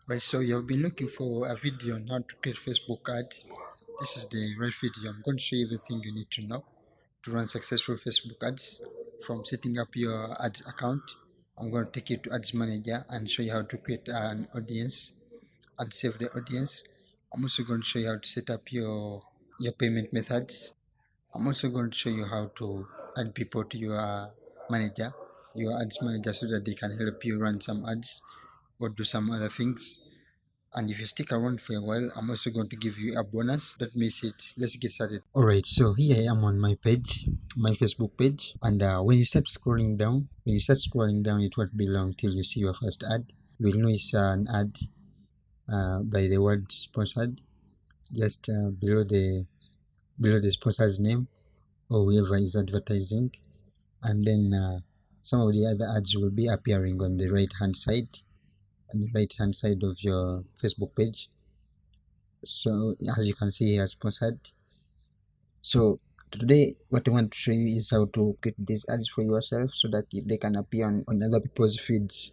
Right, so you've been looking for a video on how to create Facebook ads. This is the right video. I'm going to show you everything you need to know to run successful Facebook ads. From setting up your ads account, I'm going to take you to Ads Manager and show you how to create an audience and save the audience. I'm also going to show you how to set up your payment methods. I'm also going to show you how to add people to your manager, your ads manager, so that they can help you run some ads or do some other things. And if you stick around for a while, I'm also going to give you a bonus. Don't miss it. Let's get started. Alright, so here I am on my page, my Facebook page. And when you start scrolling down, it won't be long till you see your first ad. You will know it's an ad by the word sponsored, just below the sponsor's name or whoever is advertising. And then some of the other ads will be appearing on the right hand side of your Facebook page. So as you can see here, sponsored. So today what I want to show you is how to create these ads for yourself so that they can appear on other people's feeds.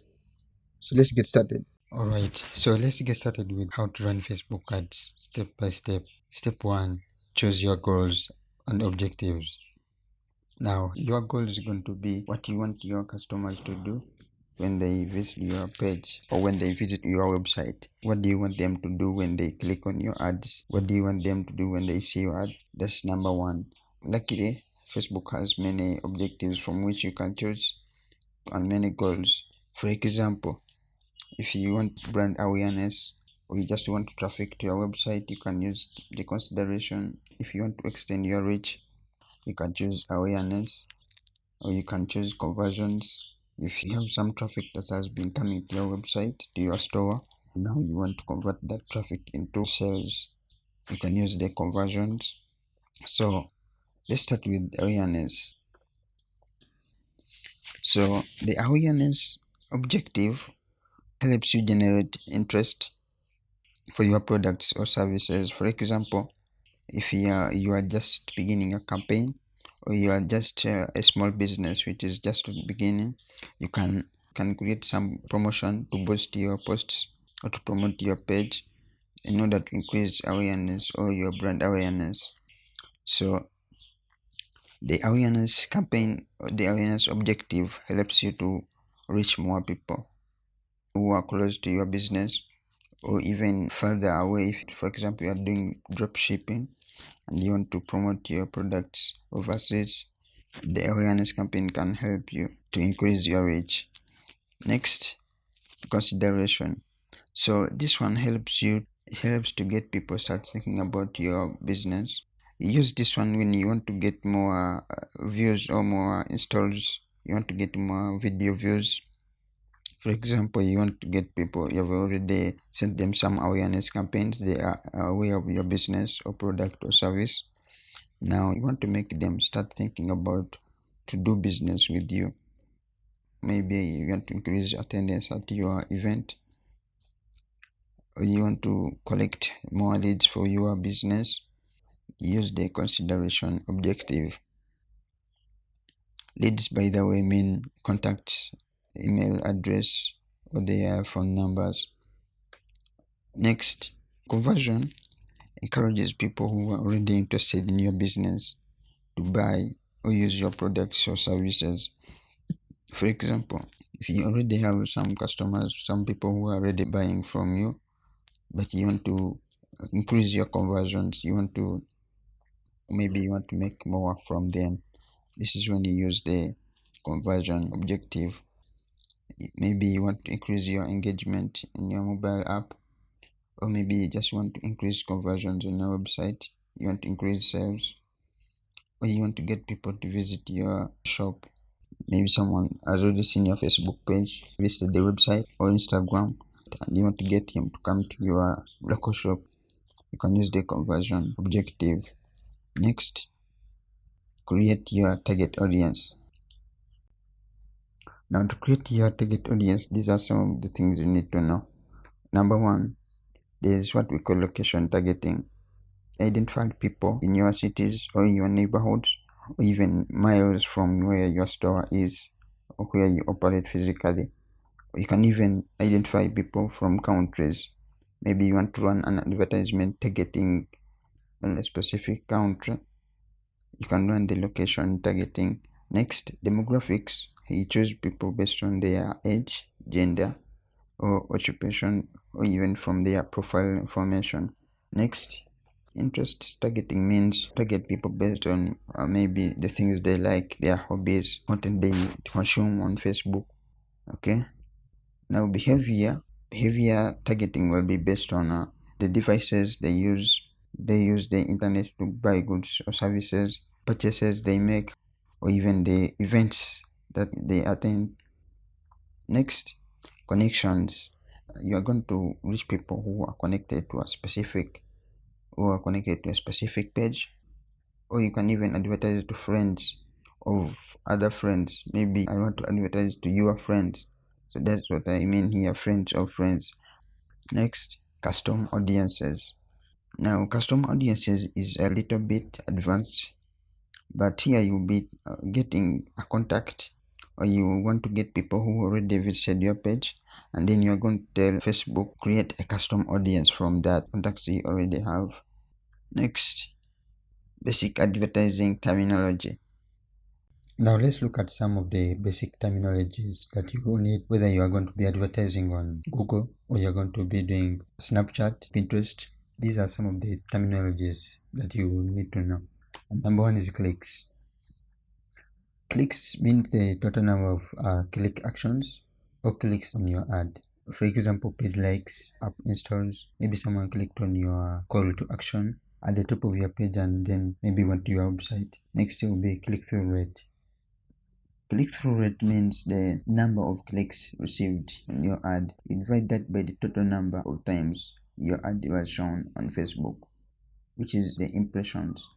So let's get started. Alright, so let's get started with how to run Facebook ads step by step. Step 1, choose your goals and objectives. Now your goal is going to be what you want your customers to do when they visit your page or when they visit your website. What do you want them to do when they click on your ads? What do you want them to do when they see your ad? That's number 1. Luckily, Facebook has many objectives from which you can choose and many goals. For example, if you want brand awareness or you just want traffic to your website, you can use the consideration. If you want to extend your reach, you can choose awareness or you can choose conversions. If you have some traffic that has been coming to your website, to your store, now you want to convert that traffic into sales, you can use the conversions. So let's start with awareness. So the awareness objective helps you generate interest for your products or services. For example, if you are just beginning a campaign or you are just a small business which is just beginning, you can create some promotion to boost your posts or to promote your page in order to increase awareness or your brand awareness. So the awareness campaign or the awareness objective helps you to reach more people who are close to your business or even further away. If, for example, you are doing drop shipping and you want to promote your products overseas, the awareness campaign can help you to increase your reach. Next, consideration. So this one helps to get people start thinking about your business. Use this one when you want to get more views or more installs. You want to get more video views. For example, you want to get people, you've already sent them some awareness campaigns, they are aware of your business or product or service. Now you want to make them start thinking about to do business with you. Maybe you want to increase attendance at your event, or you want to collect more leads for your business. Use the consideration objective. Leads, by the way, mean contacts, email address, or their phone numbers. Next, conversion encourages people who are already interested in your business to buy or use your products or services. For example, if you already have some customers, some people who are already buying from you, but you want to increase your conversions, maybe you want to make more from them, this is when you use the conversion objective. Maybe you want to increase your engagement in your mobile app, or maybe you just want to increase conversions on your website, you want to increase sales, or you want to get people to visit your shop. Maybe someone has already seen your Facebook page, visited the website or Instagram, and you want to get him to come to your local shop. You can use the conversion objective. Next, create your target audience. Now, to create your target audience, these are some of the things you need to know. Number 1, there is what we call location targeting. Identify people in your cities or your neighborhoods, or even miles from where your store is or where you operate physically. You can even identify people from countries. Maybe you want to run an advertisement targeting on a specific country. You can run the location targeting. Next, demographics. You choose people based on their age, gender, or occupation, or even from their profile information. Next, interest targeting means target people based on maybe the things they like, their hobbies, content they consume on Facebook. Okay. Now behavior targeting will be based on the devices they use. They use the internet to buy goods or services, purchases they make, or even the events that they attend. Next, connections. You are going to reach people who are connected to a specific page, or you can even advertise to friends of other friends. Maybe I want to advertise to your friends, so that's what I mean here, friends of friends. Next, custom audiences. Now custom audiences is a little bit advanced, but here you'll be getting a contact, or you want to get people who already visited your page, and then you're going to tell Facebook create a custom audience from that contacts you already have. Next, basic advertising terminology. Now let's look at some of the basic terminologies that you will need, whether you are going to be advertising on Google or you're going to be doing Snapchat, Pinterest. These are some of the terminologies that you will need to know. And number one is clicks. Clicks means the total number of click actions or clicks on your ad. For example, page likes, app installs, maybe someone clicked on your call to action at the top of your page and then maybe went to your website. Next will be click-through rate. Click-through rate means the number of clicks received on your ad. You divide that by the total number of times your ad was shown on Facebook, which is the impressions.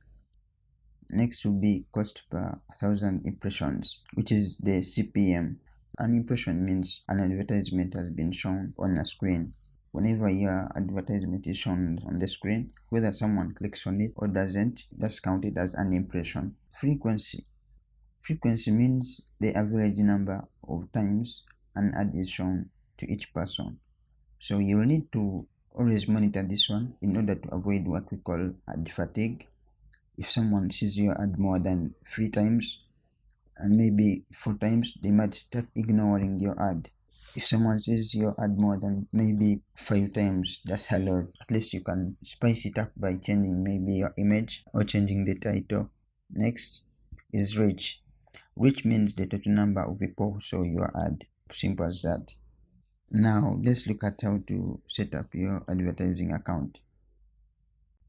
Next will be cost per 1,000 impressions, which is the CPM. An impression means an advertisement has been shown on a screen. Whenever your advertisement is shown on the screen, whether someone clicks on it or doesn't, that's counted as an impression. Frequency. Frequency means the average number of times an ad is shown to each person. So you will need to always monitor this one in order to avoid what we call ad fatigue. If someone sees your ad more than 3 times and maybe 4 times, they might start ignoring your ad. If someone sees your ad more than maybe 5 times, that's a lot. At least you can spice it up by changing maybe your image or changing the title. Next is reach. Reach means the total number of people who saw your ad. Simple as that. Now let's look at how to set up your advertising account.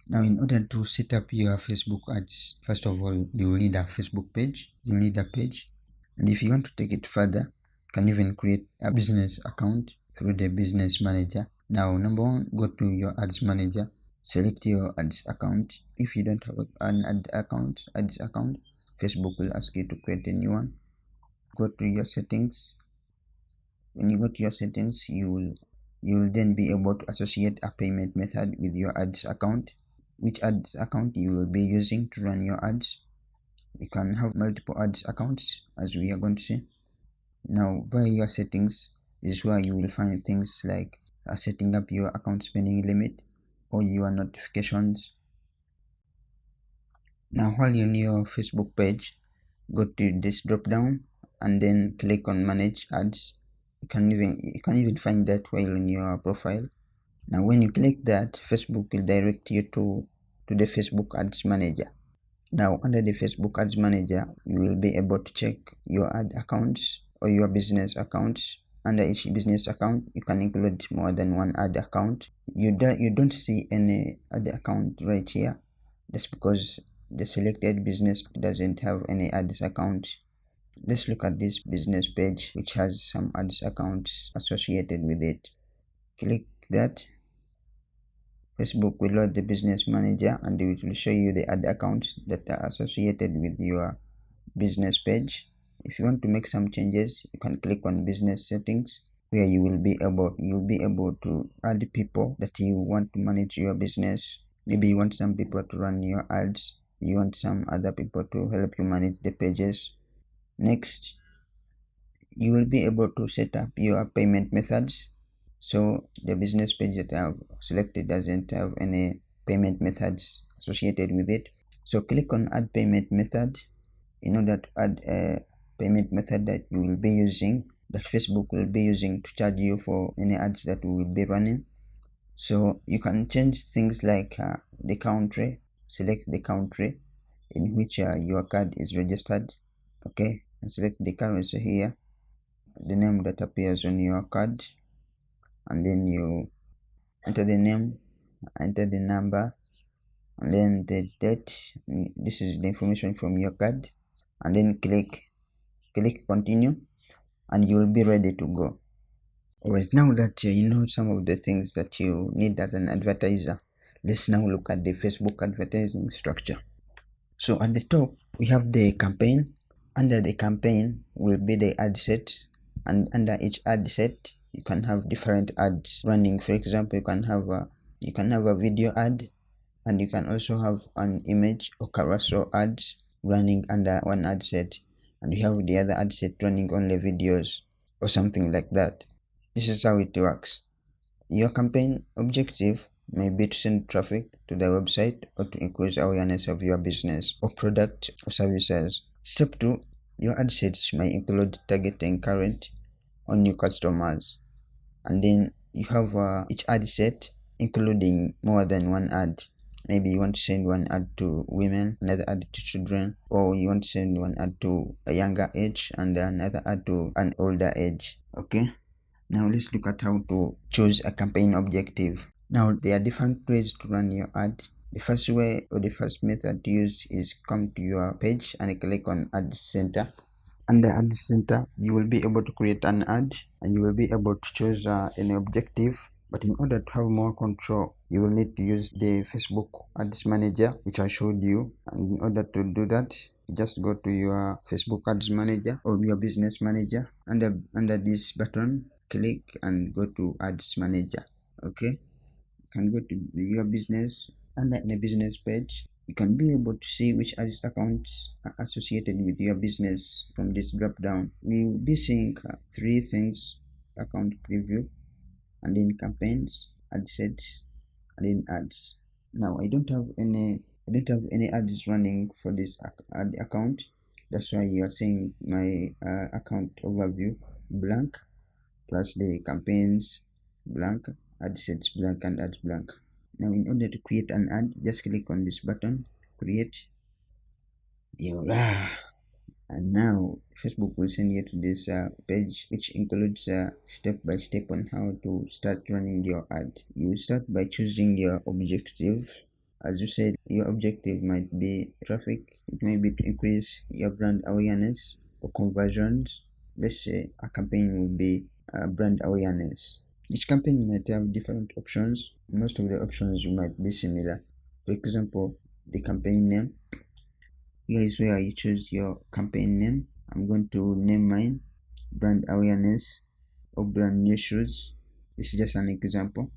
Now, in order to set up your Facebook ads, first of all, you will need a Facebook page. You need a page. And if you want to take it further, you can even create a business account through the business manager. Now, number one, go to your ads manager, select your ads account. If you don't have an ads account, Facebook will ask you to create a new one. Go to your settings. When you go to your settings, you will then be able to associate a payment method with your ads account. Which ads account you will be using to run your ads. You can have multiple ads accounts, as we are going to see. Now, via your settings, this is where you will find things like setting up your account spending limit or your notifications. Now, while you're on your Facebook page, go to this drop down and then click on manage ads. You can even find that while on your profile. Now, when you click that, Facebook will direct you to the Facebook Ads Manager. Now, under the Facebook Ads Manager, you will be able to check your ad accounts or your business accounts. Under each business account, you can include more than one ad account. You don't see any ad account right here. That's because the selected business doesn't have any ads account. Let's look at this business page, which has some ads accounts associated with it. Click that. Facebook will load the business manager and it will show you the ad accounts that are associated with your business page. If you want to make some changes, you can click on business settings, where you will be able to add people that you want to manage your business. Maybe you want some people to run your ads, you want some other people to help you manage the pages. Next, you will be able to set up your payment methods. So the business page that I've selected doesn't have any payment methods associated with it. So click on add payment method in order to add a payment method that you will be using, that Facebook will be using to charge you for any ads that we will be running. So you can change things like the country, select the country in which your card is registered. Okay, and select the currency here, the name that appears on your card, and then you enter the name, enter the number, and then the date. This is the information from your card, and then click continue, and you will be ready to go. Alright, now that you know some of the things that you need as an advertiser, let's now look at the Facebook advertising structure. So at the top we have the campaign. Under the campaign will be the ad sets, and under each ad set you can have different ads running. For example, you can have a video ad, and you can also have an image or carousel ads running under one ad set, and you have the other ad set running only videos or something like that. This is how it works. Your campaign objective may be to send traffic to the website or to increase awareness of your business or product or services. Step 2. Your ad sets may include targeting current or new customers. And then you have each ad set including more than one ad. Maybe you want to send one ad to women, another ad to children, or you want to send one ad to a younger age and another ad to an older age. Okay? Now let's look at how to choose a campaign objective. Now there are different ways to run your ad. The first way or the first method to use is come to your page and click on Ad Center. Under Ad Center, you will be able to create an ad and you will be able to choose an objective. But in order to have more control, you will need to use the Facebook Ads Manager, which I showed you. And in order to do that, you just go to your Facebook Ads Manager or your Business Manager. Under this button, click and go to Ads Manager. Okay, you can go to your business. Under the business page, you can be able to see which ads accounts are associated with your business from this drop down. We will be seeing three things: account preview, and then campaigns, ad sets, and then ads. Now I don't have any ads running for this ad account. That's why you are seeing my account overview blank, plus the campaigns blank, ad sets blank, and ads blank. Now in order to create an ad, just click on this button, create. And now Facebook will send you to this page, which includes step by step on how to start running your ad. You will start by choosing your objective. As you said, your objective might be traffic. It may be to increase your brand awareness or conversions. Let's say a campaign will be brand awareness. Each campaign might have different options. Most of the options might be similar. For example, the campaign name. Here is where you choose your campaign name. I'm going to name mine brand awareness or brand new shoes. This is just an example.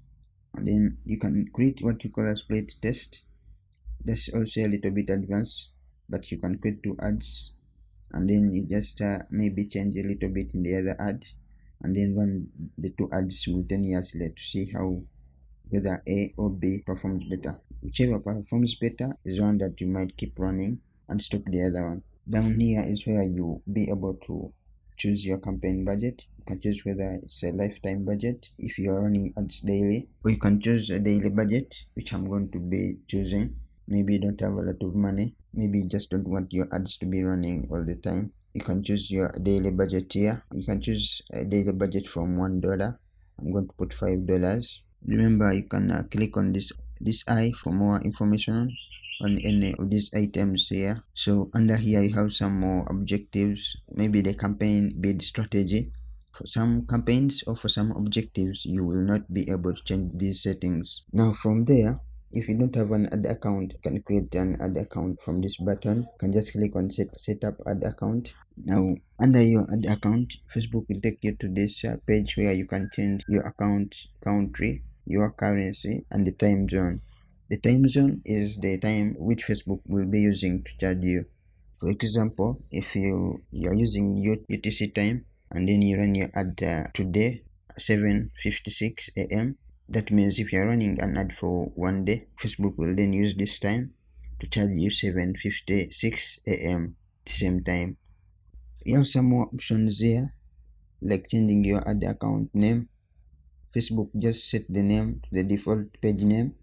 And then you can create what you call a split test. That's also a little bit advanced, but you can create two ads, and then you just maybe change a little bit in the other ad, and then run the two ads simultaneously to see how whether A or B performs better. Whichever performs better is one that you might keep running and stop the other one. Down here is where you be able to choose your campaign budget. You can choose whether it's a lifetime budget if you are running ads daily, or you can choose a daily budget, which I'm going to be choosing. Maybe you don't have a lot of money, maybe you just don't want your ads to be running all the time. You can choose your daily budget here. You can choose a daily budget from $1. I'm going to put $5. Remember, you can click on this eye for more information on any of these items here. So under here you have some more objectives, maybe the campaign bid strategy. For some campaigns or for some objectives, you will not be able to change these settings. Now from there, if you don't have an ad account, you can create an ad account from this button. You can just click on set up ad account. Now under your ad account, Facebook will take you to this page where you can change your account country, your currency, and the time zone. The time zone is the time which Facebook will be using to charge you. For example, if you are using UTC time, and then you run your ad today 7:56 a.m. That means if you're running an ad for one day, Facebook will then use this time to charge you 7:56 a.m. the same time. You have some more options here, like changing your ad account name. Facebook just set the name to the default page name,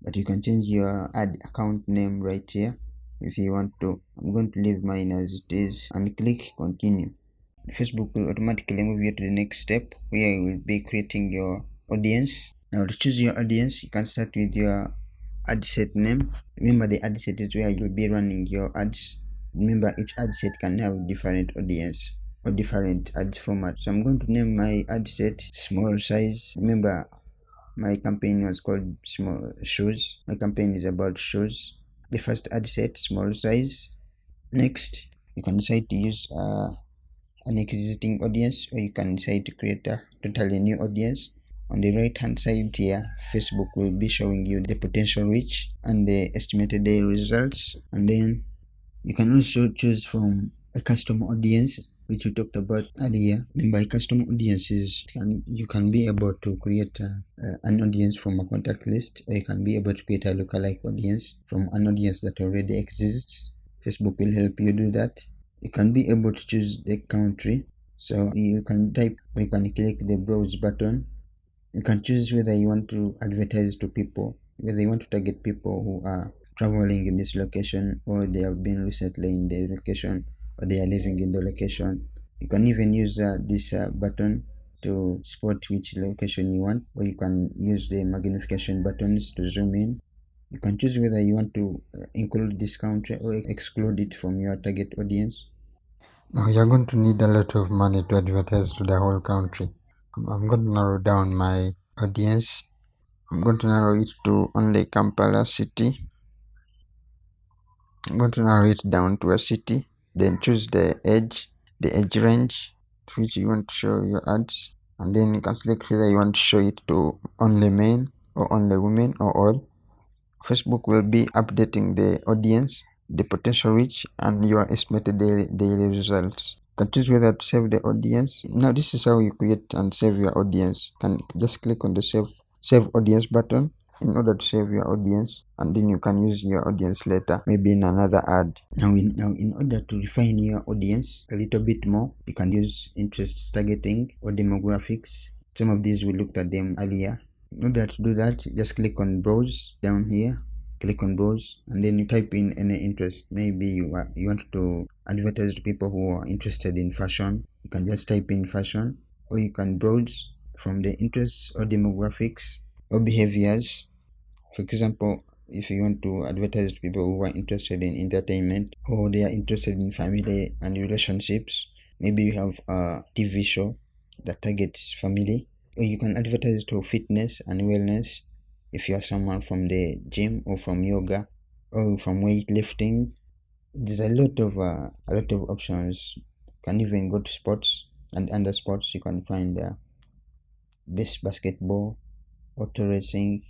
but you can change your ad account name right here if you want to. I'm going to leave mine as it is and click continue. Facebook will automatically move you to the next step where you will be creating your audience. Now to choose your audience, you can start with your ad set name. Remember, the ad set is where you'll be running your ads. Remember, each ad set can have different audience or different ad format. So I'm going to name my ad set small size. Remember, my campaign was called small shoes. My campaign is about shoes. The first ad set, small size. Next, you can decide to use an existing audience, or you can decide to create a totally new audience. On the right hand side here, Facebook will be showing you the potential reach and the estimated daily results, and then you can also choose from a custom audience, which we talked about earlier. By custom audiences, you can be able to create an audience from a contact list, or you can be able to create a lookalike audience from an audience that already exists. Facebook will help you do that. You can be able to choose the country, so you can type, or you can click the browse button. You can choose whether you want to advertise to people, whether you want to target people who are traveling in this location, or they have been recently in the location, or they are living in the location. You can even use this button to spot which location you want, or you can use the magnification buttons to zoom in. You can choose whether you want to include this country or exclude it from your target audience. Now you're going to need a lot of money to advertise to the whole country. I'm going to narrow down my audience. I'm going to narrow it to only Kampala city. I'm going to narrow it down to a city. Then choose the age range to which you want to show your ads. And then you can select whether you want to show it to only men or only women or all. Facebook will be updating the audience, the potential reach, and your estimated daily results. You can choose whether to save the audience. Now this is how you create and save your audience. You can just click on the save audience button in order to save your audience, and then you can use your audience later, maybe in another ad. Now in order to refine your audience a little bit more, you can use interests targeting or demographics. Some of these we looked at them earlier. In order to do that, just click on browse down here, click on browse, and then you type in any interest. Maybe you want to advertise to people who are interested in fashion. You can just type in fashion, or you can browse from the interests or demographics or behaviors. For example, if you want to advertise to people who are interested in entertainment, or they are interested in family and relationships, maybe you have a TV show that targets family, or you can advertise to fitness and wellness if you are someone from the gym or from yoga or from weightlifting. There's a lot of options. You can even go to sports, and under sports you can find best basketball, auto racing,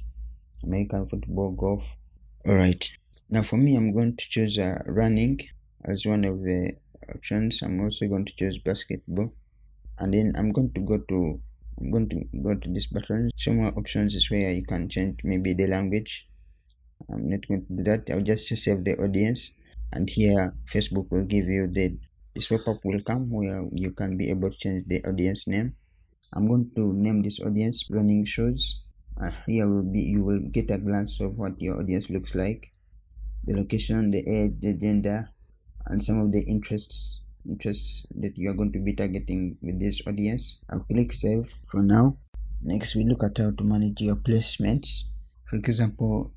American football, golf. Alright, now for me, I'm going to choose running as one of the options. I'm also going to choose basketball, and then I'm going to go to this button. Some more options is where you can change maybe the language. I'm not going to do that. I'll just save the audience, and here Facebook will give you this pop-up will come where you can be able to change the audience name. I'm going to name this audience running shoes. Here you will get a glance of what your audience looks like, the location, the age, the gender, and some of the interests that you are going to be targeting with this audience. I'll click save for now. Next, we look at how to manage your placements. For example,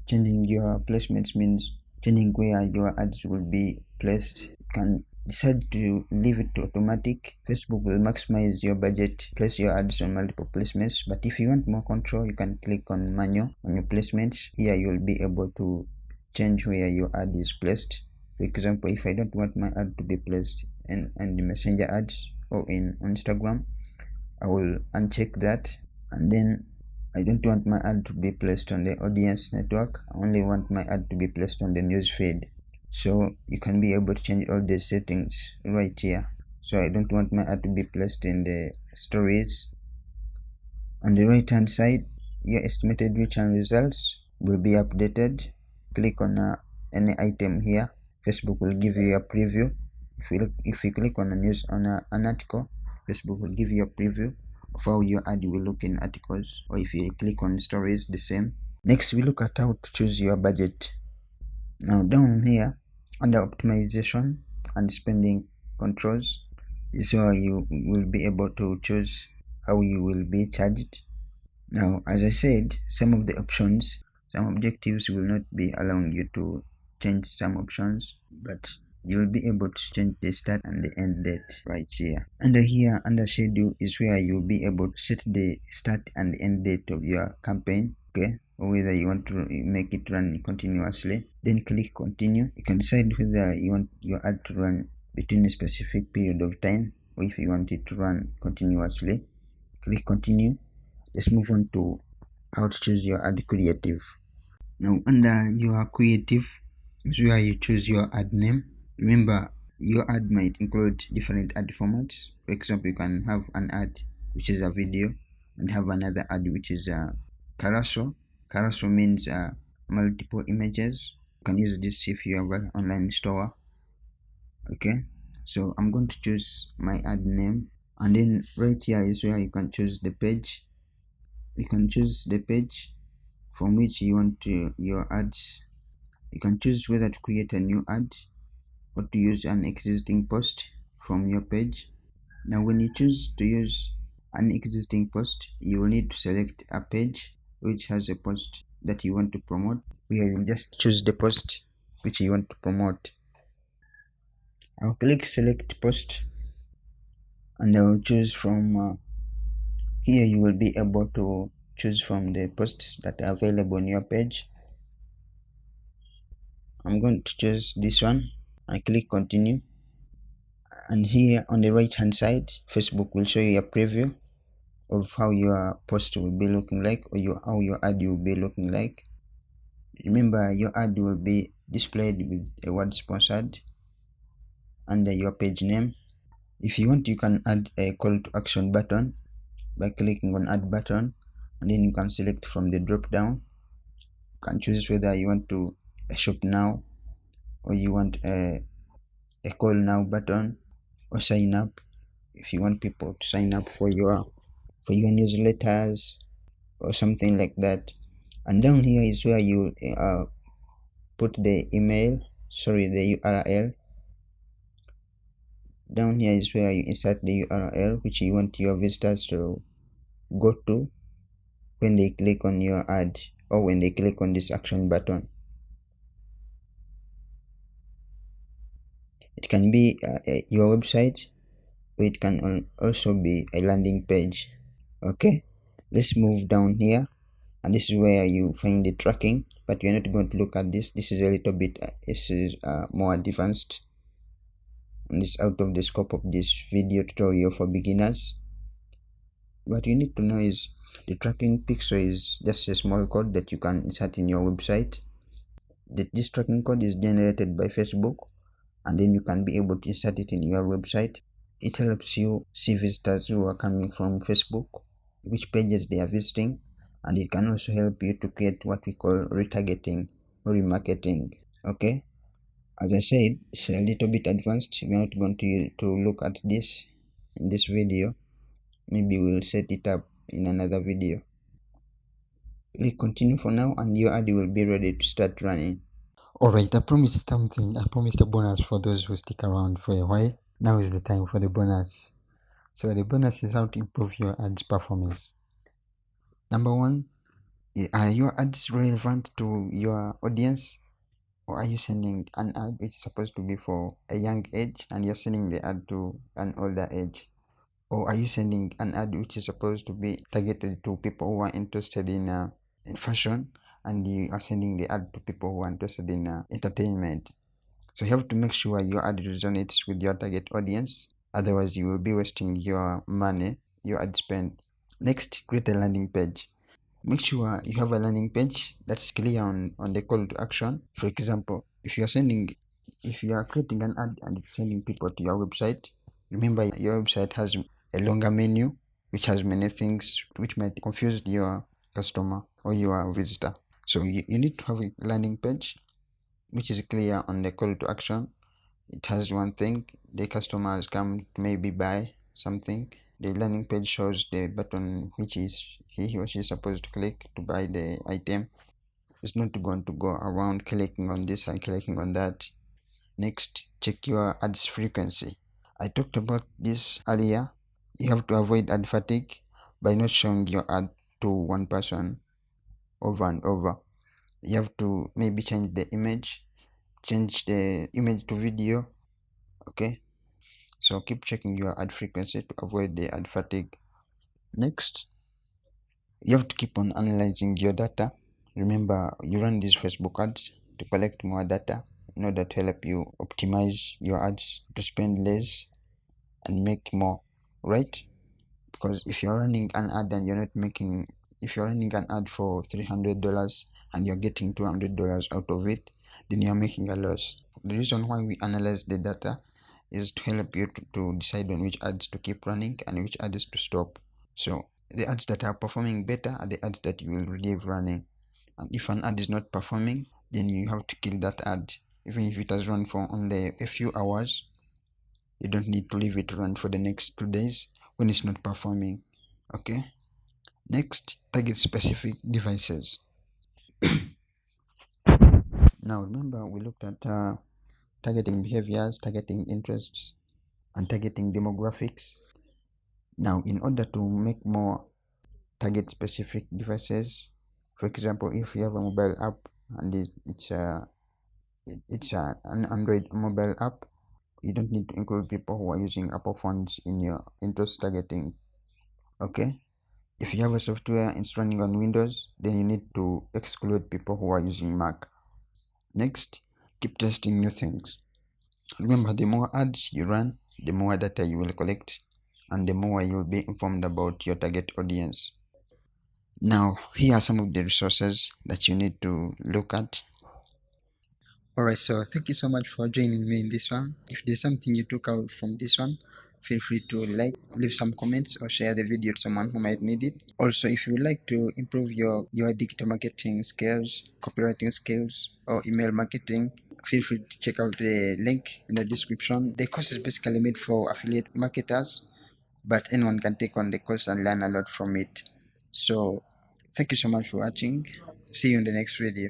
changing your placements means changing where your ads will be placed. You can decide to leave it to automatic. Facebook will maximize your budget, place your ads on multiple placements. But if you want more control, you can click on manual on your placements. Here you will be able to change where your ad is placed. For example, if I don't want my ad to be placed in the messenger ads or in Instagram, I will uncheck that, and then I don't want my ad to be placed on the audience network. I only want my ad to be placed on the news feed. So you can be able to change all these settings right here. so I don't want my ad to be placed in the stories. On the right hand side, your estimated reach and results will be updated. Click on any item here. Facebook will give you a preview. If you click on a news on an article, Facebook will give you a preview of how your ad will look in articles. Or if you click on stories, the same. Next, we look at how to choose your budget. Now down here under optimization and spending controls is where you will be able to choose how you will be charged. Now, as I said, some of the options, some objectives will not be allowing you to change some options, but you will be able to change the start and the end date right here. Under here, under schedule is where you'll be able to set the start and the end date of your campaign, okay, or whether you want to make it run continuously. Then click continue. You can decide whether you want your ad to run between a specific period of time or if you want it to run continuously. Click continue. Let's move on to how to choose your ad creative. Now under your creative is where you choose your ad name. Remember, your ad might include different ad formats. For example, you can have an ad which is a video and have another ad which is a carousel. Carousel means multiple images. You can use this if you have an online store. Okay, so I'm going to choose my ad name, and then right here is where you can choose the page. You can choose the page from which you want your ads. You can choose whether to create a new ad or to use an existing post from your page. Now when you choose to use an existing post, you will need to select a page which has a post that you want to promote. Here you will just choose the post which you want to promote. I'll click select post and I will choose from here. You will be able to choose from the posts that are available on your page. I'm going to choose this one. I click continue, and here on the right hand side, Facebook will show you a preview of how your post will be looking like, or how your ad will be looking like. Remember, your ad will be displayed with a word sponsored under your page name. If you want, you can add a call to action button by clicking on add button, and then you can select from the drop down. You can choose whether you want to shop now or you want a call now button, or sign up if you want people to sign up for your newsletters or something like that. And down here is where you put the the URL. Down here is where you insert the URL which you want your visitors to go to when they click on your ad or when they click on this action button. It can be your website, or it can also be a landing page. Okay, let's move down here, and this is where you find the tracking, but we're not going to look at this. This is a little bit more advanced, and it's out of the scope of this video tutorial for beginners. What you need to know is the tracking pixel is just a small code that you can insert in your website. This tracking code is generated by Facebook, and then you can be able to insert it in your website. It helps you see visitors who are coming from Facebook, which pages they are visiting, and it can also help you to create what we call retargeting or remarketing. Okay, as I said, it's a little bit advanced. We're not going to look at this in this video. Maybe we'll set it up in another video. Click continue for now, and your ad will be ready to start running. Alright, I promised something. I promised a bonus for those who stick around for a while. Now is the time for the bonus. So the bonus is how to improve your ads performance. Number one, are your ads relevant to your audience? Or are you sending an ad which is supposed to be for a young age and you're sending the ad to an older age? Or are you sending an ad which is supposed to be targeted to people who are interested in fashion, and you are sending the ad to people who are interested in entertainment? So you have to make sure your ad resonates with your target audience. Otherwise, you will be wasting your money, your ad spend. Next, create a landing page. Make sure you have a landing page that's clear on the call to action. For example, if you are creating an ad and it's sending people to your website, Remember, your website has a longer menu which has many things which might confuse your customer or your visitor. So you need to have a landing page which is clear on the call to action. It has one thing: the customers come to maybe buy something. The landing page shows the button which is he or she is supposed to click to buy the item. It's not going to go around clicking on this and clicking on that. Next, check your ads frequency. I talked about this earlier. You have to avoid ad fatigue by not showing your ad to one person over and over. You have to maybe change the image to video. Okay, so keep checking your ad frequency to avoid the ad fatigue. Next, you have to keep on analyzing your data. Remember, you run these Facebook ads to collect more data in order to help you optimize your ads to spend less and make more, right? Because if you're running an ad and you're not making, if you're running an ad for $300 and you're getting $200 out of it, then you're making a loss. The reason why we analyze the data is to help you to decide on which ads to keep running and which ads to stop. So the ads that are performing better are the ads that you will leave running. And if an ad is not performing, then you have to kill that ad. Even if it has run for only a few hours, you don't need to leave it run for the next 2 days when it's not performing. Okay. Next, target specific devices. Now remember, we looked at targeting behaviors, targeting interests, and targeting demographics. Now, in order to make more target specific devices, for example, if you have a mobile app and it's an Android mobile app, you don't need to include people who are using Apple phones in your interest targeting. Okay. If you have a software it's running on Windows, then you need to exclude people who are using Mac. Next, keep testing new things. Remember, the more ads you run, the more data you will collect, and the more you'll be informed about your target audience. Now, here are some of the resources that you need to look at. Alright, so thank you so much for joining me in this one. If there's something you took out from this one, feel free to like, leave some comments, or share the video to someone who might need it. Also, if you would like to improve your digital marketing skills, copywriting skills, or email marketing, feel free to check out the link in the description. The course is basically made for affiliate marketers, but anyone can take on the course and learn a lot from it. So thank you so much for watching. See you in the next video.